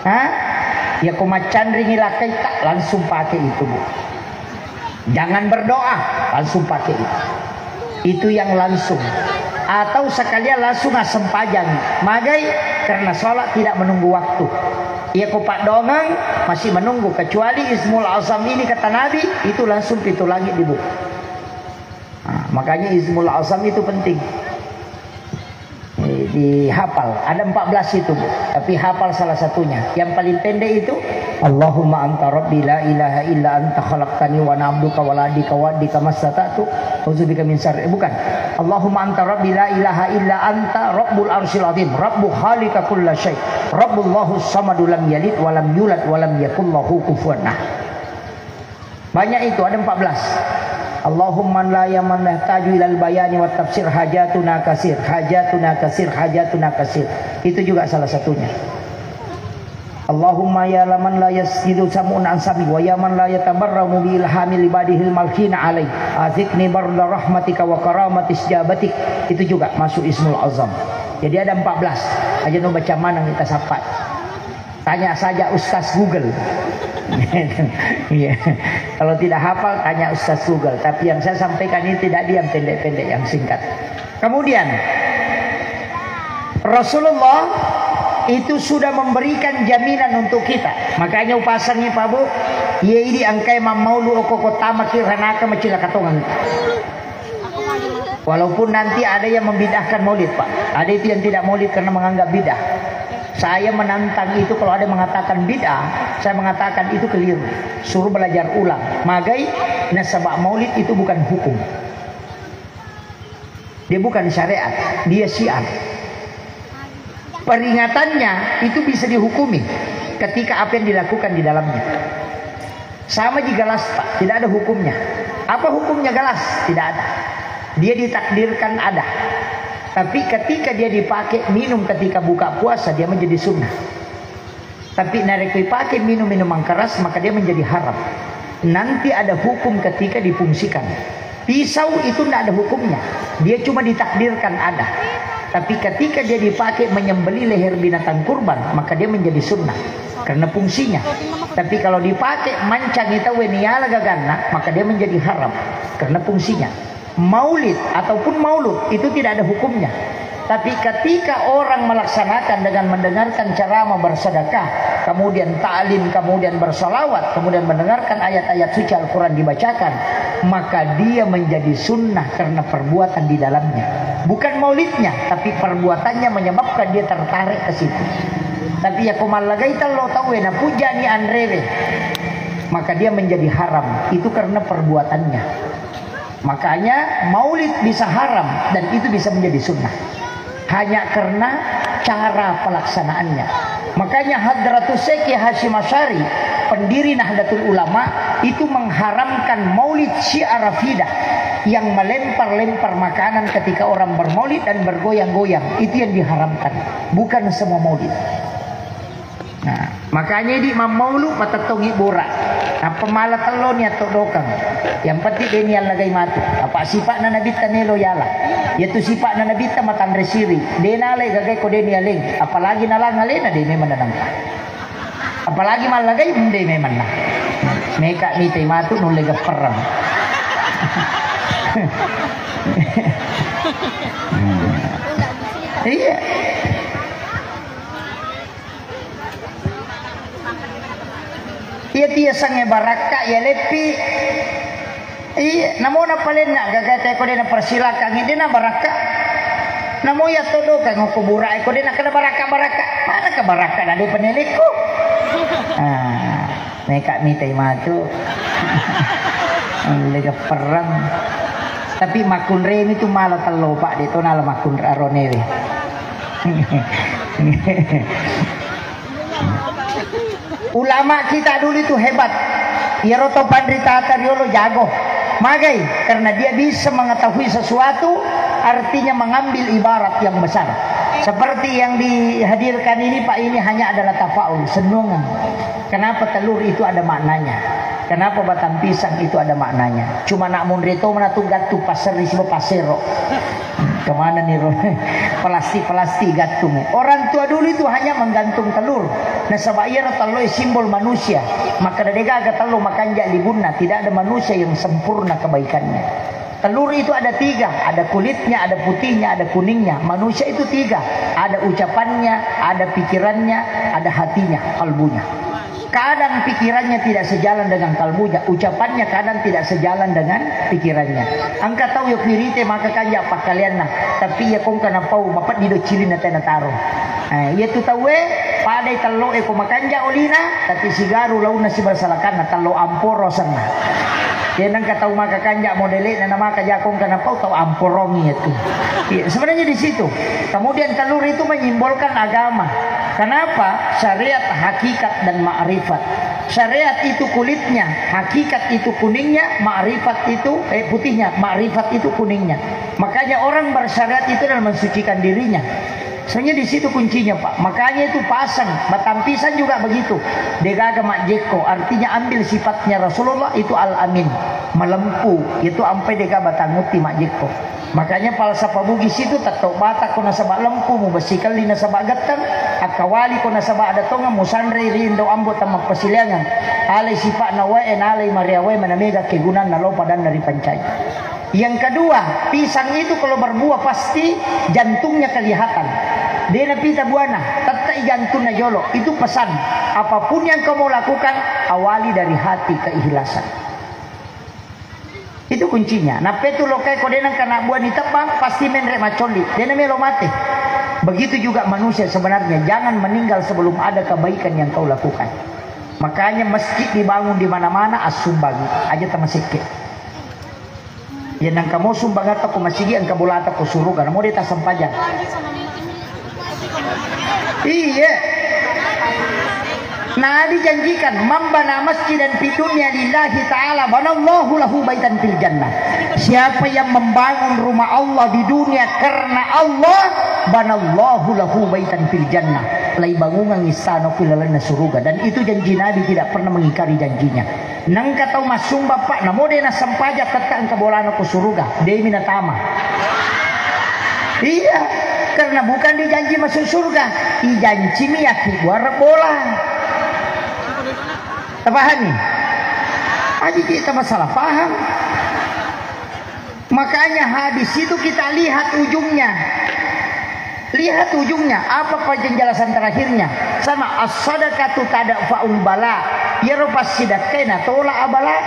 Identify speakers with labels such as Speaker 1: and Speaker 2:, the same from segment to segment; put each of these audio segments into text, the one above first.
Speaker 1: Hah? Ya kumacan ringilakai tak langsung pakai itu bu. Jangan berdoa, langsung pakai itu. Itu yang langsung. Atau sekalian langsung asem pajang. Magai karena sholat tidak menunggu waktu. Ya kupak dongeng masih menunggu. Kecuali Ismul Azam ini kata Nabi itu langsung pintu langit dibuka. Nah, makanya Ismul Azam itu penting. Dihafal. Ada 14 itu bu. Tapi hafal salah satunya. Yang paling pendek itu Allahumma anta rabbi la ilaha illa anta khalaqtani wa ana abduka wa la adika wa adika mastata'tu uzubika min syarri. Bukan. Allahumma anta rabbi la ilaha illa anta rabbul arsyil azim rabbu khaliqa kulla syai rabbullahu samadu lam yalid wa lam yulad wa lam yakul lahu kufuwan ahad. Banyak itu, ada 14. Allahumma la yaman nahtaju ilal bayani wa tafsir hajatuna kasir hajatuna kasir hajatuna kasir. Itu juga salah satunya. Allahumma ya laman la yasjidu samun ansami wa yaman la yatabarramu bi ilhamil ibadihil malkina alaih azikni barda rahmatika wa karamatis jabatik. Itu juga masuk Ismul Azam. Jadi ada 14. Aja nu baca mana kita sapa. Tanya saja Ustaz Google. Iya. Kalau tidak hafal tanya Ustaz Google. Tapi yang saya sampaikan ini tidak diam, pendek-pendek yang singkat. Kemudian Rasulullah itu sudah memberikan jaminan untuk kita. Makanya upasannya Pak Bu, ye ini angkai mamaulu okokota makiranaka macila katongan. Walaupun nanti ada yang membidahkan maulid Pak. Ada itu yang tidak maulid karena menganggap bidah. Saya menantang itu. Kalau ada mengatakan bid'ah, saya mengatakan itu keliru. Suruh belajar ulang. Magai nasabak maulid itu bukan hukum. Dia bukan syariat, dia syiar. Peringatannya itu bisa dihukumi ketika apa yang dilakukan di dalamnya. Sama di galas Pak, tidak ada hukumnya. Apa hukumnya galas? Tidak ada. Dia ditakdirkan ada. Tapi ketika dia dipakai minum ketika buka puasa, dia menjadi sunnah. Tapi narik dipakai minum minuman keras, maka dia menjadi haram. Nanti ada hukum ketika difungsikan. Pisau itu tidak ada hukumnya. Dia cuma ditakdirkan ada. Tapi ketika dia dipakai menyembeli leher binatang kurban, maka dia menjadi sunnah. Karena fungsinya. Tapi kalau dipakai mancang itu weniala gagana, maka dia menjadi haram. Karena fungsinya. Maulid ataupun maulud itu tidak ada hukumnya. Tapi ketika orang melaksanakan dengan mendengarkan ceramah bersedekah, kemudian ta'lim, kemudian bersolawat, kemudian mendengarkan ayat-ayat suci Al-Quran dibacakan, maka dia menjadi sunnah karena perbuatan di dalamnya. Bukan maulidnya, tapi perbuatannya menyebabkan dia tertarik ke situ. Tapi ya kumalagaitan lo tahu na puja ni andrewe, maka dia menjadi haram. Itu karena perbuatannya. Makanya maulid bisa haram dan itu bisa menjadi sunnah hanya karena cara pelaksanaannya. Makanya Hadratus Syekh Hasyim Asy'ari, pendiri Nahdlatul Ulama, itu mengharamkan maulid Syiah Rafidah yang melempar-lempar makanan ketika orang bermaulid dan bergoyang-goyang. Itu yang diharamkan, bukan semua maulid. Nah, makanya di mamaulu matatongi borak. Apa malah telonnya atau dokang. Yang penting dia nial lagay matu. Apa sifat na nabita nelo yala. Yaitu sifat na nabita matan resiri. Dia nalay gagay ko dia nialing. Apalagi nalang alin na dia memang nanang. Apalagi malagay hindi memang na. Meka mitay matu nulega perang. Iya. Iya tiya sange baraka ya lepi. Iya, namo na palen na gagate ko din na persilakan hindi na baraka. Namo ya todo kay ngukubura ko din na kada baraka. Mana ka baraka na di panilik ko. Meka mitay matu. Ang lega perang. Tapi makun remi itu malah telo Pak dito na makun aronewe. Ulama kita dulu itu hebat. Ya roto pandrita tariolo jago. Magai karena dia bisa mengetahui sesuatu, artinya mengambil ibarat yang besar. Seperti yang dihadirkan ini Pak, ini hanya adalah tafaul, senungan. Kenapa telur itu ada maknanya? Kenapa batang pisang itu ada maknanya? Cuma nak munreto mana tuh gatu pasar di sebuah pasero. Kemana nih roh? Pelasti gatumu. Orang tua dulu itu hanya menggantung telur. Nah sabayar telur simbol manusia. Maka dadega agak telur makan libunna. Tidak ada manusia yang sempurna kebaikannya. Telur itu ada 3, ada kulitnya, ada putihnya, ada kuningnya. Manusia itu 3, ada ucapannya, ada pikirannya, ada hatinya, kalbunya. Kadang pikirannya tidak sejalan dengan kalbunya, ucapannya kadang tidak sejalan dengan pikirannya. Angka tahu ya pirite maka kaya apa kalian nah, tapi ya kong kana pau bapat di do cilin na taro. Ya tu tahu padai talo ko makanja olina, tapi sigaru launa si bersalakan na talo amporo sana. Dia nang kata maka kanja modele na nama kajakong kana pau tahu amporongi itu. Ya, sebenarnya di situ. Kemudian telur itu menyimbolkan agama. Kenapa? Syariat, hakikat dan ma'rifat. Syariat itu kulitnya, hakikat itu kuningnya, ma'rifat itu putihnya, ma'rifat itu kuningnya. Makanya orang bersyariat itu dalam mensucikan dirinya. Sebenarnya di situ kuncinya Pak. Makanya itu pasang, batang pisang juga begitu. Degaga makjeko, artinya ambil sifatnya Rasulullah itu al-amin, melempu. Itu ampai dega batang muti makjeko. Makanya falsafah Bugis itu tato batak ko nasaba lempu mo basikal di nasaba gatang akawali ko nasaba ada tonga musanre rindo ambo tamang pasiliangan alay sifat na wae alay mariawe manamega kegunan na lopa dan dari pancay. Yang kedua, pisang itu kalau berbuah pasti jantungnya kelihatan. Dia pita buana, tatai jantungnya jolo. Itu pesan. Apapun yang kamu lakukan, awali dari hati keikhlasan. Itu kuncinya. Nah petu lokai kodenang kana buah ditebang pasti menrek macoli. Dia melo mate. Begitu juga manusia sebenarnya. Jangan meninggal sebelum ada kebaikan yang kau lakukan. Makanya masjid dibangun di mana-mana asumbangi aja tamasike. Ya nang kamu sumbangat aku masigi ang kabulata ko surugan mo dita sampajan. Iya. Nah dijanjikan membana masjidan fi dunya lillahi ta'ala banallahu lahu baitan fil jannah. Siapa yang membangun rumah Allah di dunia karena Allah, banallahu lahu baitan fil jannah. Lai bangunan istana filalana surga. Dan itu janji Nabi tidak pernah mengingkari janjinya. Nang katau masung bapak namo de na sampaja kata ang kabolana ko surga. De minatama. Iya, karena bukan dijanji masuk surga, dijanji miyaki buar bola. Pahami? Aji kita masalah paham. Makanya hadis itu kita lihat ujungnya. Lihat ujungnya, apa penjelasan terakhirnya? Sama as-sadaqatu tadfa'ul bala. Ya rupas sidaqaina tolak abala.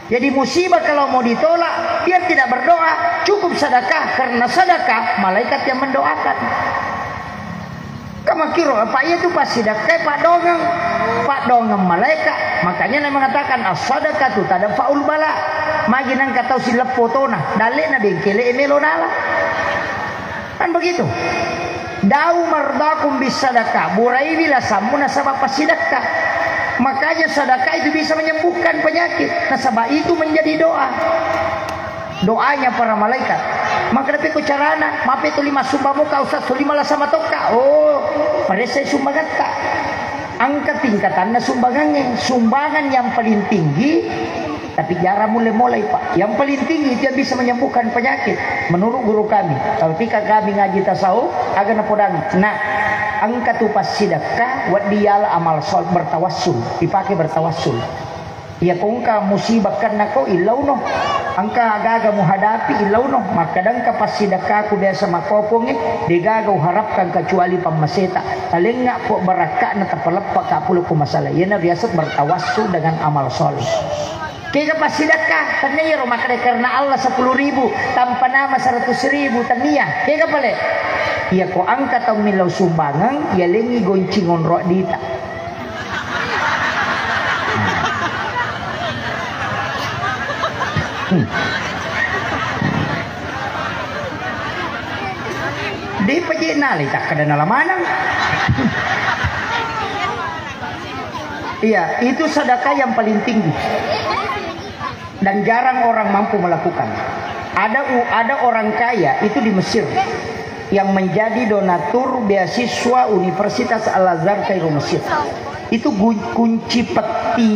Speaker 1: Jadi musibah kalau mau ditolak, biar tidak berdoa, cukup sedekah karena sedekah malaikat yang mendoakan. Kamu kira apa itu pas sedekah Pak dongeng malaikat. Makanya dia mengatakan as-sadaqatu tadfa'ul bala. Magi nang katau silap fotona, dalena bengkele emelonala. Kan begitu. Dau mardakum bisadaqah, burai bila samuna sabab sedekah. Makanya sedekah itu bisa menyembuhkan penyakit. Nasabah itu menjadi doa. Doanya para malaikat. Maka tapi ku carana, maaf itu 5 sumbah muka Ustaz, 5 lah sama toka. Oh, pada saya sumbangan tak. Angkat tingkatannya sumbangannya. Sumbangan yang paling tinggi, tapi jarang mulai Pak. Yang paling tinggi itu yang bisa menyembuhkan penyakit. Menurut guru kami. Ketika kami ngaji tasawuf, agak napodang. Nah, angkat tupas sedekah, wat dial amal sol bertawassul. Dipakai bertawassul. Ya kongka musibah karena kau ilau no. Angka agaga muhadapi ilau no. Maka dan kapas sedekah ku biasa makopong digaga harapkan kecuali pamaseta. Paling ngak po beraka na tapalepak kapuluh ku masalah. Ia biasa bertawassul dengan amal soleh. Kaya pas sedekah tanya maka karena Allah 10.000 tanpa nama 100.000 tania. Kaya pala. Ya ko angkat ang milaw sumbangan ya lengi goncingon roh dita. Di pajinali tak kada nalamanang. Iya, itu sedekah yang paling tinggi. Dan jarang orang mampu melakukan. Ada orang kaya itu di Mesir yang menjadi donatur beasiswa Universitas Al-Azhar Kairo Mesir. Itu kunci peti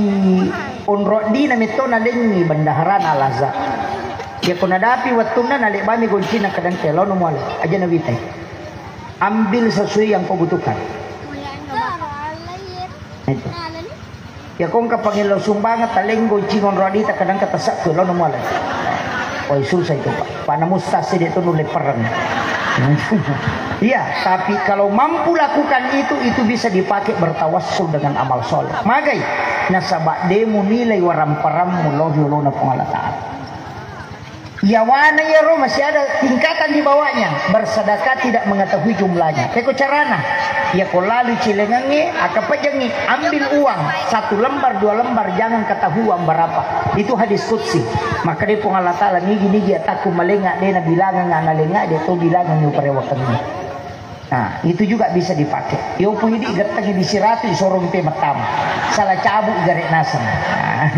Speaker 1: onro di na mito na lengi bandaharan alaza. Ya kung nadapi watuna na bami kunci na kadang telo no mo aja na bitay. Ambil sesuai yang kau butuhkan. Itu. Ya kung kapangilo sumbangat taling kunci onro di ta kadang katasak telo no mo ala. Oh susah itu Pak. Pana mustasi itu nulis perang. Iya, tapi kalau mampu lakukan itu bisa dipakai bertawassul dengan amal soleh. Magai nasabak demo nilai waram-param mulohulona pengalatan. Ya wana ya roh masih ada tingkatan di bawahnya. Bersedekah tidak mengetahui jumlahnya. Keko carana. Ya kau lalu cilengangi, akapajangi, ambil uang 1 lembar 2 lembar, jangan ketahui uang berapa. Itu hadis qudsi. Maka dia pengalatan nigi ataku malengak dia bilangan ngalengak dia tu bilangan yang perewakannya. Nah, itu juga bisa dipakai. Yo punya di gatangi di siratu di sorong pe matam. Salah cabut garek nasan. Nah,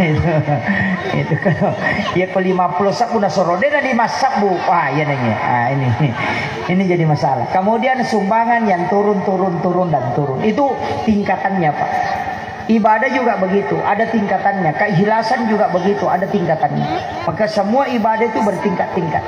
Speaker 1: itu kalau ya ko 50 sak udah sorode na 5 sak bu. Wah, ya nanya. Ah, ini jadi masalah. Kemudian sumbangan yang turun dan turun. Itu tingkatannya, Pak. Ibadah juga begitu, ada tingkatannya. Keikhlasan juga begitu, ada tingkatannya. Maka semua ibadah itu bertingkat-tingkat.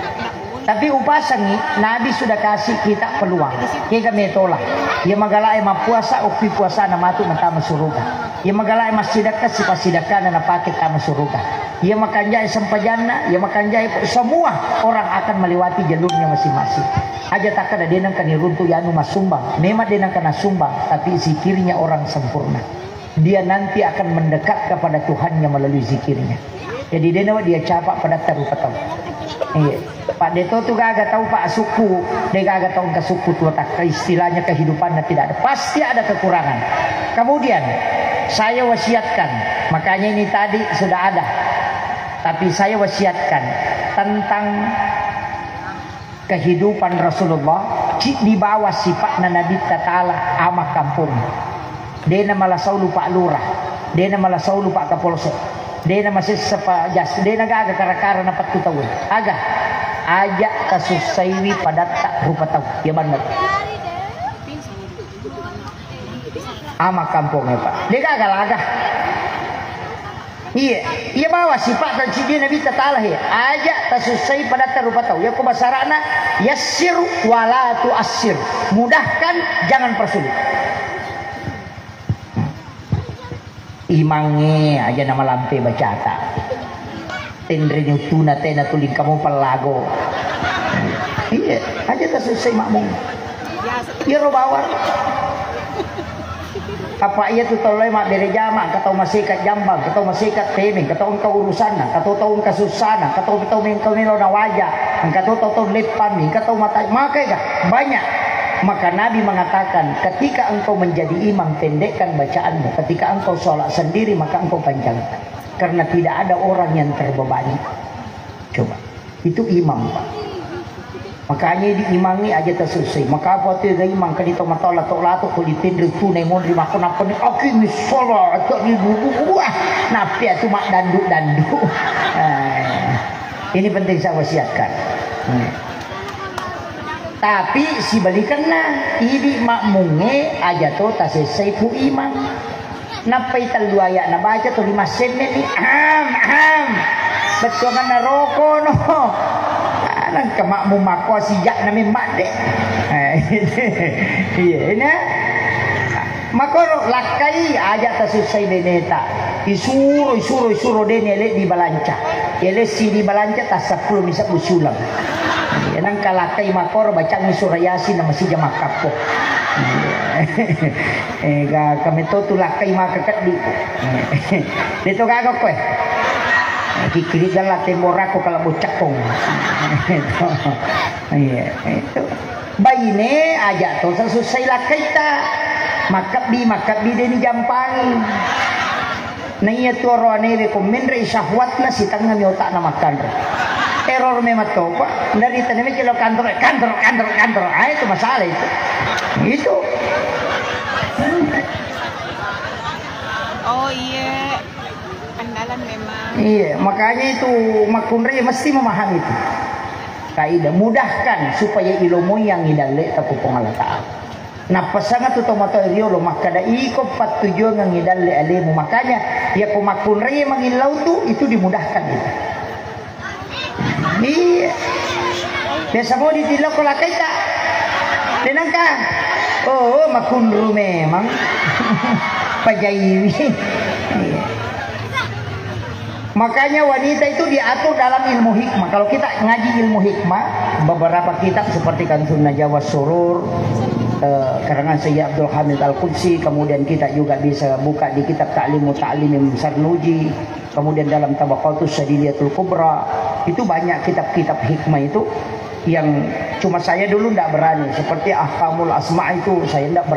Speaker 1: Tapi upasan nih, Nabi sudah kasih kita peluang. Kita metola. Ya magalai puasa, upi puasa nama tu mentama suruga. Ya magalai sedekah, si pasidekah na paket tama suruga. Ya makanjai sempajana, ya makanjai semua orang akan melewati jalurnya masing-masing. Aja tak ada denang kan runtuh yanu masumbang. Memang denang kena sumbang, tapi zikirnya orang sempurna. Dia nanti akan mendekat kepada Tuhannya melalui zikirnya. Jadi dia capak pada taruh. Iya. Pak Deto tuh gak tahu Pak suku, dia gak tahu ke suku tuh tak istilahnya kehidupannya tidak ada, pasti ada kekurangan. Kemudian saya wasiatkan, makanya ini tadi sudah ada, tapi saya wasiatkan tentang kehidupan Rasulullah di bawah sifat Nabi Ta'ala amak kampung. Dia malah saulu Pak Lurah, dia malah saulu Pak Kapolsek. Dia masih sepajas, dia naga kara-kara napat tu tahu. Agak ajak kasus saiwi pada tak rupa tahu. Ya benar. Ama kampungnya Pak. Dia kagak lagah. Iya, ia bawa sifat dan ciri Nabi Ta'ala ya. Ajak kasus saiwi pada tak rupa tahu. Ya kubasarana yassir wala tu'assir. Mudahkan, jangan persulit. Imangnya aja nama lampe bacata tendrenya tuna tena tuling kamu pelago. Iya aja tak selesai makmum ya robawar apa iya tuh tolong mak dari jama katau masih kat jambang katau masih kat temeng katau engkau urusan katau tahu engkau susana katau engkau melo na wajah katau tahu lepan katau mata makanya banyak. Maka Nabi mengatakan ketika engkau menjadi imam pendekkan bacaanmu, ketika engkau sholat sendiri maka engkau panjangkan, karena tidak ada orang yang terbebani. Coba itu imam Pak. Makanya diimangi aja terselesai. Maka apa tu imam kali tu mata lato kulitin ritu nemon rima aku napa ni akhir ni sholat tak ribu wah napi tu mak danduk. Ini penting saya wasiatkan. Tapi si balikanlah ini makmunge aja tuh tak selesai pu imam. Napai talu ayat na baca tuh 5 semen ni betul kan rokok no. Nang ke makmum mako sijak na mak dek. Iya ini. Maka lakai aja tak selesai beneta. Isuro dene le di balanca. Ele si di balanca tak 10 bisa usulang. Nang kalakai makor baca surah yasin nama si jama kapok. Kami tu lakai makakat di. Dito kagak kowe. Kikiri galah temorako kalau bocakong. Iya itu. Baine aja tu selesai lakai ta. Makabi deni jampangi. Na iya tu roane rekomend syahwatna si tangga mi otak na makan. Error memang tu Pak. Dari tanah kilo kantor. Itu masalah itu. Itu.
Speaker 2: Oh iya. Andalan memang.
Speaker 1: Iya, makanya itu makunre mesti memahami itu. Kaidah mudahkan supaya ilmu yang idale tapu pengalatan. Nah pasangan tu tomato riolo maka da iko pat tujuan ngidal le alemu, makanya ya kumakun re mangin lautu itu dimudahkan itu. Iya. Biasa mau ditilok ko lakay ta. Tenang ka. Oh, makunru memang. Pajaiwi. Iya. Makanya wanita itu diatur dalam ilmu hikmah. Kalau kita ngaji ilmu hikmah, beberapa kitab seperti Kanzun Najwa Surur, karangan Sayyid Abdul Hamid Al-Qudsi, kemudian kita juga bisa buka di kitab Ta'limu Ta'lim Sarnuji, kemudian dalam Tabaqatus Sadiliyatul Kubra, itu banyak kitab-kitab hikmah itu yang cuma saya dulu tidak berani, seperti Ahkamul Asma itu saya tidak berani.